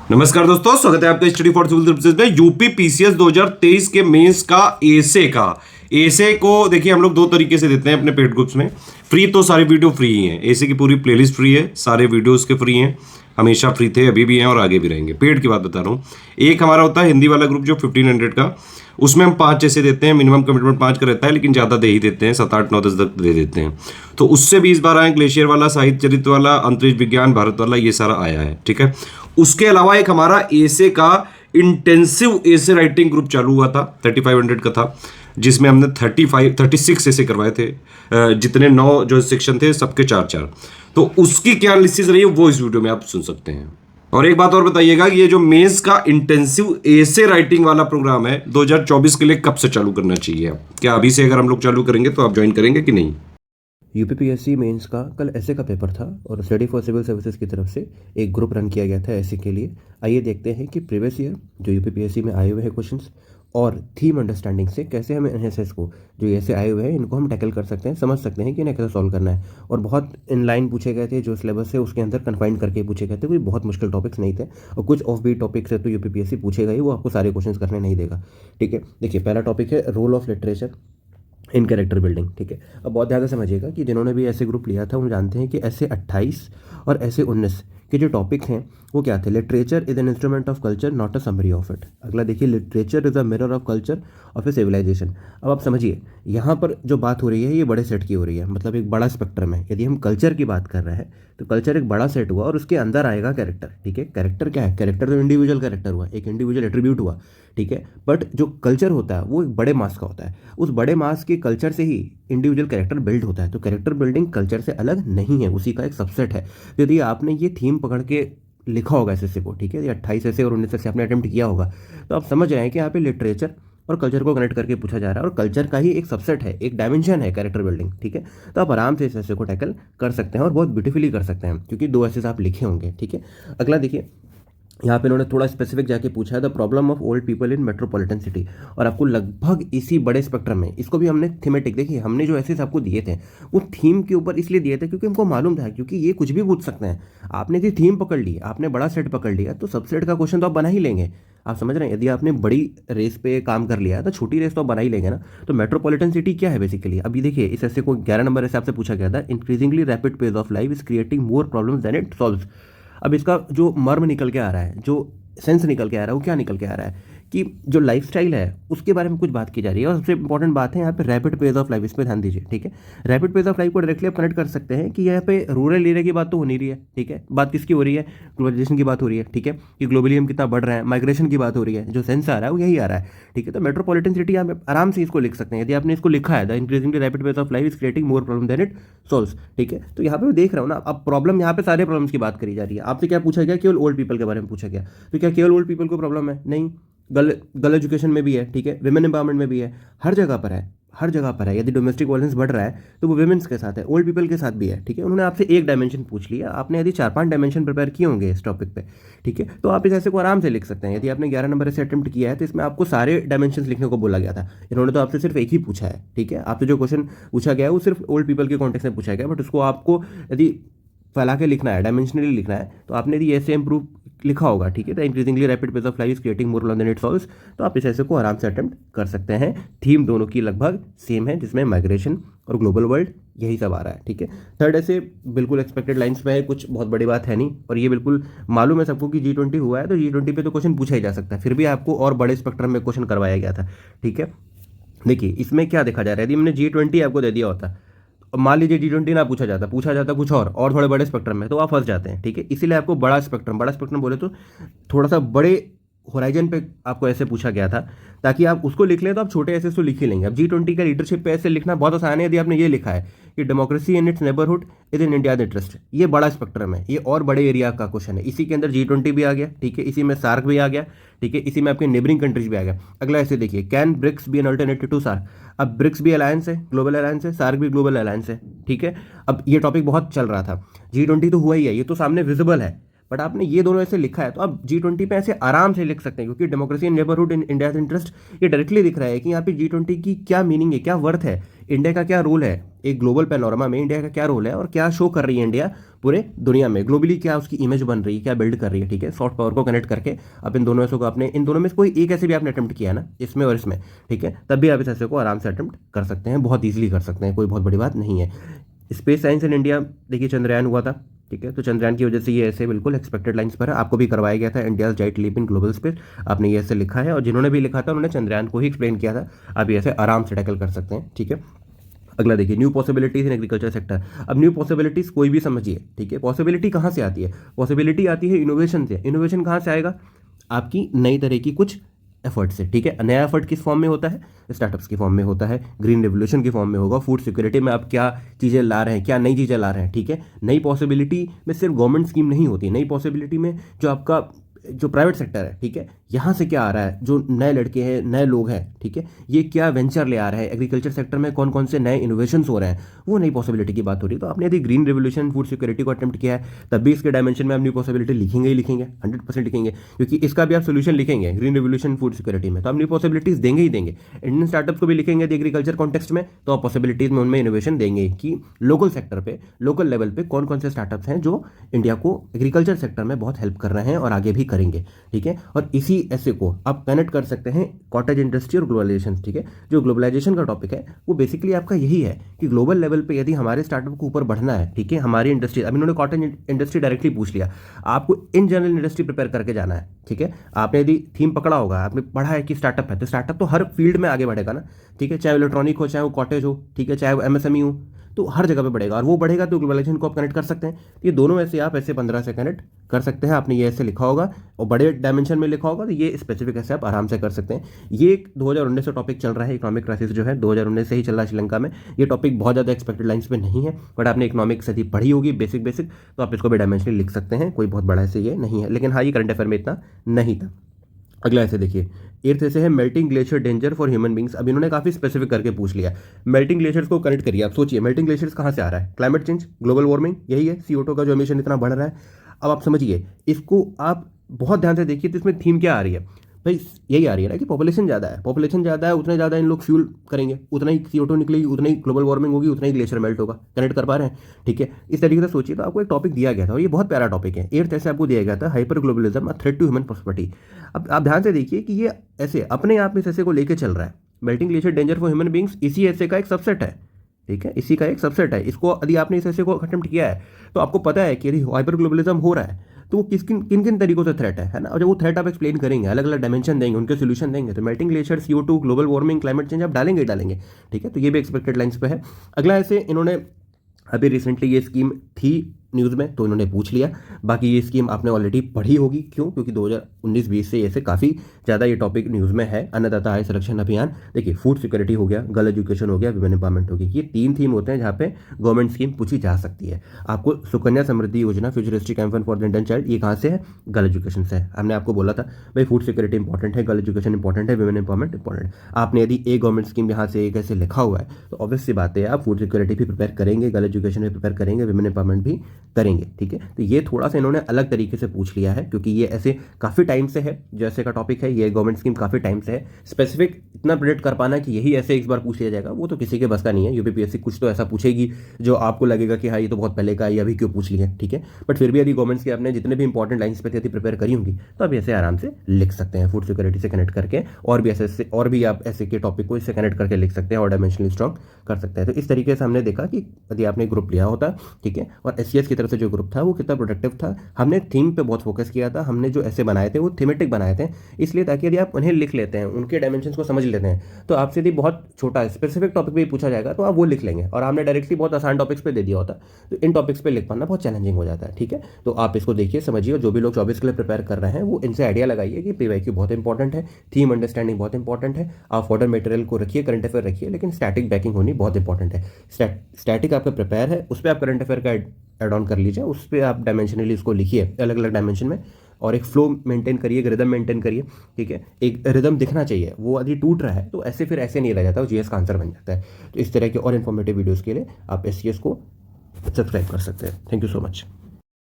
नमस्कार दोस्तों, स्वागत है आपका स्टडी फॉर सिविल सर्विसेज में। यूपी पीसीएस 2023 के मेंस का एसे को देखिए हम लोग दो तरीके से देते हैं अपने पेड ग्रुप्स में। फ्री तो सारे वीडियो फ्री ही हैं, एसे की पूरी प्लेलिस्ट फ्री है, सारे वीडियोस के फ्री हैं, हमेशा फ्री थे, अभी भी हैं और आगे भी रहेंगे। पेड की बात बता रहा हूँ। एक हमारा होता है हिंदी वाला ग्रुप जो 1500 का, उसमें हम 5 ऐसे देते हैं, मिनिमम कमिटमेंट 5 का रहता है, लेकिन ज़्यादा दे ही देते हैं, 7 8 9 10 तक दे देते हैं। तो उससे भी इस बार आए ग्लेशियर वाला, साहित्य चरित्र वाला, अंतरिक्ष विज्ञान भारत वाला, ये सारा आया है। ठीक है, उसके अलावा एक हमारा एसे का इंटेंसिव एसे राइटिंग ग्रुप चालू हुआ था, 3500 का था, जिसमें हमने 36 ऐसे करवाए थे। जितने 9 जो सेक्शन थे सबके 4-4। तो उसकी क्या एनालिसिस रही है वो इस वीडियो में आप सुन सकते हैं। और एक बात और बताइएगा कि ये जो मेंस का इंटेंसिव एसे राइटिंग वाला प्रोग्राम है 2024 के लिए कब से चालू करना चाहिए? क्या अभी से अगर हम लोग चालू करेंगे तो आप ज्वाइन करेंगे कि नहीं? यूपीपीएससी मेंस का कल ऐसे का पेपर था और स्टडी फॉर सिविल सर्विसेज की तरफ से एक ग्रुप रन किया गया था ऐसे के लिए। आइए देखते हैं कि प्रीवियस ईयर जो यूपीपीएससी में आए हुए हैं क्वेश्चंस और थीम अंडरस्टैंडिंग से कैसे हमें एनएसएस को जो ऐसे आए हुए हैं इनको हम टैकल कर सकते हैं, समझ सकते हैं कि इन्हें कैसे सॉल्व करना है। और बहुत इन लाइन पूछे गए थे, जो सिलेबस है उसके अंदर कन्फाइंड करके पूछे गए थे, कोई बहुत मुश्किल टॉपिक्स नहीं थे। और कुछ ऑफ बीट टॉपिक्स है तो यूपीपीएससी पूछेगा ही, वो आपको सारे क्वेश्चन करने नहीं देगा। ठीक है, देखिए पहला टॉपिक है role of literature in character building. ठीक है, अब बहुत ज़्यादा समझिएगा कि जिन्होंने भी ऐसे ग्रुप लिया था वो जानते हैं कि ऐसे 28 और ऐसे 19 के जो टॉपिक हैं वो क्या थे। Literature is an instrument of culture not a summary of it. अगला देखिए, literature is a mirror of culture of a civilisation. अब आप समझिए यहाँ पर जो बात हो रही है ये बड़े सेट की हो रही है, मतलब एक बड़ा स्पेक्ट्रम है। यदि हम कल्चर की बात कर रहे हैं तो कल्चर एक बड़ा सेट हुआ और उसके अंदर आएगा कैरेक्टर। ठीक है, कैरेक्टर क्या है? कैरेक्टर तो इंडिविजुअल कैरेक्टर हुआ, एक इंडिविजुअल एट्रीब्यूट हुआ। ठीक है, बट जो कल्चर होता है वो एक बड़े मास का होता है, उस बड़े मास के कल्चर से ही इंडिविजुअल कैरेक्टर बिल्ड होता है। तो कैरेक्टर बिल्डिंग कल्चर से अलग नहीं है, उसी का एक सबसेट है। तो यदि आपने ये थीम पकड़ के लिखा होगा एसएससी को, ठीक है, ये 28 ऐसे और 19 ऐसे आपने अटेम्प्ट किया होगा, तो आप समझ रहे हैं कि यहाँ पे लिटरेचर और कल्चर को कनेक्ट करके पूछा जा रहा है और कल्चर का ही एक सबसेट है, एक डायमेंशन है कैरेक्टर बिल्डिंग। ठीक है, तो आप आराम से इस ऐसे को टैकल कर सकते हैं और बहुत ब्यूटीफुली कर सकते हैं, क्योंकि 2 ऐसे आप लिखे होंगे। ठीक है, अगला देखिए, यहाँ पे इन्होंने थोड़ा स्पेसिफिक जाके पूछा है the problem of old people in metropolitan city, और आपको लगभग इसी बड़े स्पेक्ट्रम में इसको भी हमने थीमेटिक, देखिए हमने जो ऐसे आपको दिए थे वो थीम के ऊपर इसलिए दिए थे क्योंकि हमको मालूम था, क्योंकि ये कुछ भी पूछ सकते हैं। आपने यदि थीम पकड़ ली, आपने बड़ा सेट पकड़ लिया, तो सब सेट का क्वेश्चन तो आप बना ही लेंगे। आप समझ रहे हैं, यदि आपने बड़ी रेस पे काम कर लिया तो छोटी रेस तो आप बना ही लेंगे ना। तो मेट्रोपॉलिटन सिटी क्या है बेसिकली? अभी देखिए इस ऐसे को 11 नंबर ऐसे आपसे पूछा गया था, increasingly rapid pace of life is creating more problems than it solves. अब इसका जो मर्म निकल के आ रहा है, जो सेंस निकल के आ रहा है, वो क्या निकल के आ रहा है कि जो लाइफस्टाइल है उसके बारे में कुछ बात की जा रही है। और सबसे इंपॉर्टेंट बात है यहाँ पे रैपिड पेस ऑफ लाइफ, इस पर ध्यान दीजिए। ठीक है, रैपिड पेस ऑफ लाइफ को डायरेक्टली आप कनेक्ट कर सकते हैं कि यहाँ पे रूरल एरिया की बात तो हो नहीं रही है। ठीक है, बात किसकी हो रही है? ग्लोबलाइजेशन की बात हो रही है। ठीक है, कि ग्लोबली हम कितना बढ़ रहे हैं, माइग्रेशन की बात हो रही है, जो सेंस आ रहा है वो यही आ रहा है। ठीक है, तो मेट्रोपॉलिटन सिटी आप आराम से इसको लिख सकते हैं। यदि आपने इसको लिखा है the increasingly rapid pace of life is creating more problem than it solves. ठीक है, तो यहाँ पे मैं देख रहा हूँ ना, अब प्रॉब्लम यहाँ पे सारे प्रॉब्लम्स की बात करी जा रही है। आपसे क्या पूछा गया? केवल ओल्ड पीपल के बारे में पूछा गया। तो क्या केवल ओल्ड पीपल को प्रॉब्लम है? नहीं, गर्ल एजुकेशन में भी है। ठीक है, विमेन एम्पावरमेंट में भी है, हर जगह पर है, हर जगह पर है। यदि डोमेस्टिक वायलेंस बढ़ रहा है तो वो विमेंस के साथ है, ओल्ड पीपल के साथ भी है। ठीक है, उन्होंने आपसे एक डायमेंशन पूछ लिया, आपने यदि 4-5 डायमेंशन प्रिपेयर किए होंगे इस टॉपिक पे, ठीक है, तो आप इस ऐसे को आराम से लिख सकते हैं। यदि आपने 11 नंबर से अटेम्प्ट किया है तो इसमें आपको सारे डायमेंशन लिखने को बोला गया था, इन्होंने तो आपसे सिर्फ एक ही पूछा है। ठीक है, आपसे जो क्वेश्चन पूछा गया है वो सिर्फ ओल्ड पीपल के कॉन्टेक्स्ट में पूछा गया, बट उसको आपको यदि फैला के लिखना है, डायमेंशनली लिखना है, तो आपने यदि ऐसे इम्प्रूव लिखा होगा। ठीक है, the increasingly rapid pace of life is creating more problem than it solves, तो आप इस ऐसे को आराम से अटेम्प्ट कर सकते हैं। थीम दोनों की लगभग सेम है, जिसमें माइग्रेशन और ग्लोबल वर्ल्ड यही सब आ रहा है। ठीक है, थर्ड ऐसे बिल्कुल एक्सपेक्टेड लाइंस में है, कुछ बहुत बड़ी बात है नहीं, और ये बिल्कुल मालूम है सबको कि G20 हुआ है, तो G20 पे तो क्वेश्चन पूछा ही जा सकता है, फिर भी आपको और बड़े स्पेक्ट्रम में क्वेश्चन करवाया गया था। ठीक है, देखिए इसमें क्या देखा जा रहा है, यदि हमने G20 आपको दे दिया होता, मान लीजिए G20 ना पूछा जाता कुछ और थोड़े बड़े स्पेक्ट्रम में, तो आप फंस जाते हैं। ठीक है, इसीलिए आपको बड़ा स्पेक्ट्रम बोले तो थोड़ा सा बड़े होराइजन पे आपको ऐसे पूछा गया था, ताकि आप उसको लिख लें तो आप छोटे ऐसे तो लिख ही लेंगे। अब G20 का लीडरशिप पे ऐसे लिखना बहुत आसान है। यदि आपने ये लिखा है कि democracy in its neighbourhood is in India interest, ये बड़ा स्पेक्ट्रम है, ये और बड़े एरिया का क्वेश्चन है। इसी के अंदर G20 भी आ गया। ठीक है, इसी में सार्क भी आ गया। ठीक है, इसी में आपके नेबरिंग कंट्रीज भी आ गया। अगला ऐसे देखिए, can BRICS be an alternative to SAARC. अब ब्रिक्स भी अलायंस है, ग्लोबल अलायंस है, सार्क भी ग्लोबल अलायंस है। ठीक है, अब ये टॉपिक बहुत चल रहा था, G20 तो हुआ ही है, ये तो सामने विजिबल है, बट आपने ये दोनों ऐसे लिखा है तो आप G20 पे ऐसे आराम से लिख सकते हैं, क्योंकि democracy and neighbourhood in India interest ये डायरेक्टली दिख रहा है कि यहाँ पे G20 की क्या मीनिंग है, क्या वर्थ है, इंडिया का क्या रोल है, एक ग्लोबल पैनोरमा में इंडिया का क्या रोल है और क्या शो कर रही है इंडिया पूरे दुनिया में, ग्लोबली क्या उसकी इमेज बन रही है, क्या बिल्ड कर रही है। ठीक है, सॉफ्ट पावर को कनेक्ट करके अब इन दोनों ऐसे को आपने, इन दोनों में से कोई एक ऐसे भी आपने अटेम्प्ट किया ना, इसमें और इसमें, ठीक है, तब भी आप इस ऐसे को आराम से अटेम्प्ट कर सकते हैं, बहुत ईजिली कर सकते हैं, कोई बहुत बड़ी बात नहीं है। स्पेस साइंस इन इंडिया, देखिए चंद्रयान हुआ था, ठीक है, तो चंद्रयान की वजह से ये ऐसे बिल्कुल एक्सपेक्टेड लाइंस पर है, आपको भी करवाया गया था India giant leap in global space, आपने ये ऐसे लिखा है, और जिन्होंने भी लिखा था उन्होंने चंद्रयान को ही एक्सप्लेन किया था, आप ये ऐसे आराम से टैकल कर सकते हैं। ठीक है, अगला देखिए, new possibilities in agriculture sector. अब न्यू पॉसिबिलिटीज कोई भी समझिए, ठीक है, पॉसिबिलिटी कहाँ से आती है, पॉसिबिलिटी आती है इनोवेशन से। इनोवेशन कहाँ से आएगा, आपकी नई तरह की कुछ एफर्ट से। ठीक है, नया एफर्ट किस फॉर्म में होता है, स्टार्टअप्स की फॉर्म में होता है, ग्रीन रेवोल्यूशन की फॉर्म में होगा, फूड सिक्योरिटी में आप क्या चीज़ें ला रहे हैं, क्या नई चीज़ें ला रहे हैं। ठीक है, नई पॉसिबिलिटी में सिर्फ गवर्नमेंट स्कीम नहीं होती, नई पॉसिबिलिटी में जो आपका जो प्राइवेट सेक्टर है, ठीक है, यहाँ से क्या आ रहा है, जो नए लड़के हैं, नए लोग हैं, ठीक है, ये क्या वेंचर ले आ रहे हैं, एग्रीकल्चर सेक्टर में कौन कौन से नए इनोवेशंस हो रहे हैं, वो नई पॉसिबिलिटी की बात हो रही है। तो आपने यदि ग्रीन रेवोल्यूशन, फूड सिक्योरिटी को अटेम्प्ट किया है, तब भी इसके डायमेंशन में आप न्यू पॉसिबिलिटी लिखेंगे ही लिखेंगे, 100% लिखेंगे, क्योंकि इसका भी आप सोल्यूशन लिखेंगे ग्रीन रेवोल्यूशन, फूड सिक्योरिटी में, तो आप न्यू पॉसिबिलिटीज देंगे ही देंगे। इंडियन स्टार्टअप को भी लिखेंगे यदि एग्रीकल्चर कॉन्टेक्स्ट में, तो आप पॉसिबिलिटीज में उनमें इनोवेशन देंगे कि लोकल सेक्टर पे, लोकल लेवल पे कौन कौन से स्टार्टअप्स हैं जो इंडिया को एग्रीकल्चर सेक्टर में बहुत हेल्प कर रहे हैं और आगे भी करेंगे। ठीक है, और इसी ऐसे को आप कनेक्ट कर सकते हैं कॉटेज इंडस्ट्री और ग्लोबलाइजेशन। ठीक है, जो ग्लोबलाइजेशन का टॉपिक है वो बेसिकली आपका यही है कि ग्लोबल लेवल पे यदि हमारे स्टार्टअप को ऊपर बढ़ना है, ठीक है, हमारी इंडस्ट्री, अब इन्होंने कॉटेज इंडस्ट्री डायरेक्टली पूछ लिया, आपको इन जनरल इंडस्ट्री प्रिपेयर करके जाना है। ठीक है, आपने यदि थीम पकड़ा होगा, आपने पढ़ा है कि स्टार्टअप है, तो स्टार्टअप तो हर फील्ड में आगे बढ़ेगा ना। ठीक है, चाहे इलेक्ट्रॉनिक हो, चाहे वो कॉटेज हो, ठीक है, चाहे वो MSME हो, तो हर जगह पे बढ़ेगा, और वो बढ़ेगा तो ग्लोबलाइजेशन को आप कनेक्ट कर सकते हैं। ये दोनों ऐसे आप ऐसे 15 से कनेक्ट कर सकते हैं। आपने ये ऐसे लिखा होगा और बड़े डायमेंशन में लिखा होगा, तो ये स्पेसिफिक ऐसे आप आराम से कर सकते हैं। ये 2019 से टॉपिक चल रहा है, इकोनॉमिक क्राइसिस जो है 2019 से ही चल रहा है श्रीलंका में। ये टॉपिक बहुत ज़्यादा एक्सपेक्टेड लाइन्स पे नहीं है, बट आपने इकोनॉमिक्स यदि पढ़ी होगी बेसिक, तो आप इसको भी डायमेंशनली लिख सकते हैं, कोई बहुत बड़ा ऐसे ये नहीं है। लेकिन हाँ, ये करंट अफेयर में इतना नहीं था। अगला ऐसे देखिए, एर्थ ऐसे है, melting glacier danger for human beings. अब इन्होंने काफी स्पेसिफिक करके पूछ लिया, मेल्टिंग ग्लेशियर्स को कनेक्ट करिए। आप सोचिए मेल्टिंग ग्लेशियर्स कहाँ से आ रहा है, क्लाइमेट चेंज, ग्लोबल वार्मिंग, यही है, CO2 का जो एमिशन इतना बढ़ रहा है। अब आप समझिए इसको, आप बहुत ध्यान से देखिए, तो इसमें थीम क्या आ रही है भाई, यही आ रही है ना कि पॉपुलेशन ज़्यादा है, उतने ज़्यादा इन लोग फ्यूल करेंगे, उतना ही CO2 निकलेगी, उतना ही ग्लोबल वार्मिंग होगी, उतना ही ग्लेशियर मेल्ट होगा। कनेक्ट कर पा रहे हैं, ठीक है, इस तरीके से सोचिए। तो आपको एक टॉपिक दिया गया था और ये बहुत प्यारा टॉपिक है, एर्थ ऐसे आपको दिया गया था, hyper globalism, a threat to human prosperity. अब आप ध्यान से देखिए कि ये ऐसे अपने आप इस ऐसे को लेके चल रहा है, melting glacier danger for human beings इसी ऐसे का एक सबसेट है। ठीक है, इसी का एक सबसेट है। इसको यदि आपने इस ऐसे को अटेम्प्ट किया है तो आपको पता है कि यदि हाइपर ग्लोबलिज्म हो रहा है तो वो किन किन तरीकों से थ्रेट है ना। और जब वो थ्रेट आप एक्सप्लेन करेंगे, अलग अलग डायमेंशन देंगे, उनके सोल्यूशन देंगे, तो melting glacier, CO2, global warming, climate change आप डालेंगे ही डालेंगे। ठीक है, तो ये भी एक्सपेक्टेड लाइन्स पे है। अगला ऐसे इन्होंने अभी रिसेंटली ये स्कीम थी न्यूज़ में, तो इन्होंने पूछ लिया। बाकी ये स्कीम आपने ऑलरेडी पढ़ी होगी, क्यों, क्योंकि 2019-20 से ऐसे काफ़ी ज़्यादा ये टॉपिक न्यूज़ में है। अन्नदाता आय संरक्षण अभियान, देखिए फूड सिक्योरिटी हो गया, गर्ल एजुकेशन हो गया, विमेन एम्पावरमेंट हो गया, ये 3 थीम होते हैं जहाँ पे गवर्नमेंट स्कीम पूछी जा सकती है। आपको Sukanya Samriddhi Yojana, futuristic aim fund for the Indian child, ये कहाँ से है, गर्ल एजुकेशन से है। हमने आपको बोला था भाई फूड सिक्योरिटी इंपॉर्टेंट है, गर्ल एजुकेशन इंपॉर्टेंट है, विमेन एम्पावरमेंट इंपॉर्टेंट। आपने यदि एक गवर्नमेंट स्कीम यहाँ से एक ऐसे लिखा हुआ है तो ऑब्वियस सी बात है आप फूड सिक्योरिटी भी प्रिपेयर करेंगे, गर्ल एजुकेशन भी प्रिपेयर करेंगे, विमेन एम्पावरमेंट भी करेंगे। ठीक है, तो ये थोड़ा सा इन्होंने अलग तरीके से पूछ लिया है, क्योंकि ये ऐसे काफ़ी टाइम से है, जैसे का टॉपिक है, ये गवर्नमेंट स्कीम काफ़ी टाइम से है। स्पेसिफिक इतना प्रेडिक्ट कर पाना कि यही ऐसे एक बार पूछ लिया जाएगा, वो तो किसी के बस का नहीं है। UPPSC कुछ तो ऐसा पूछेगी जो आपको लगेगा कि हाँ ये तो बहुत पहले का है, अभी क्यों पूछ लिया। ठीक है, बट फिर भी यदि गवर्नमेंट्स की आपने जितने भी इंपॉर्टेंट लाइन्स पे यदि प्रिपेयर करी होंगी तो आप ऐसे आराम से लिख सकते हैं, फूड सिक्योरिटी से कनेक्ट करके, और भी ऐसे और भी आप ऐसे के टॉपिक को इससे कनेक्ट करके लिख सकते हैं और डायमेंशनली स्ट्रॉन्ग कर सकते हैं। तो इस तरीके से हमने देखा कि यदि आपने ग्रुप लिया होता, ठीक है, और SCS की तरफ से जो ग्रुप था वो कितना प्रोडक्टिव था। हमने थीम पे बहुत फोकस किया था, हमने जो ऐसे बनाए थे वो थीमेटिक बनाए थे, इसलिए ताकि यदि आप उन्हें लिख लेते हैं, उनके डायमेंशंस को समझ लेते हैं, तो आपसे यदि बहुत छोटा स्पेसिफिक टॉपिक पे पूछा जाएगा तो आप वो लिख लेंगे, और आपने डायरेक्टली बहुत आसान टॉपिक्स पे दे दिया होता तो इन टॉपिक्स पे लिख पाना बहुत चैलेंजिंग हो जाता है। ठीक है, तो आप इसको देखिए, समझिए, और जो भी लोग 24 के लिए प्रिपेयर कर रहे हैं वो इनसे आइडिया लगाइए कि PYQ बहुत इंपॉर्टेंट है, थीम अंडरस्टैंडिंग बहुत इंपॉर्टेंट है। आप फॉर्डर मटेरियल को रखिए, करंट अफेयर रखिए, लेकिन स्टैटिक बैकिंग होनी बहुत इंपॉर्टेंट है। स्टैटिक आपका प्रिपेयर है, उस पर आप करंट अफेयर का एड ऑन कर लीजिए, उस पर आप डायमेंशनली इसको लिखिए अलग अलग डायमेंशन में, और एक फ्लो मेंटेन करिए, एक रिदम मेंटेन करिए। ठीक है, एक रिदम दिखना चाहिए, वो यदि टूट रहा है तो ऐसे फिर ऐसे नहीं रह जाता, वो GS का आंसर बन जाता है। तो इस तरह के और इन्फॉर्मेटिव वीडियोज़ के लिए आप SCS को सब्सक्राइब कर सकते हैं। Thank you so much.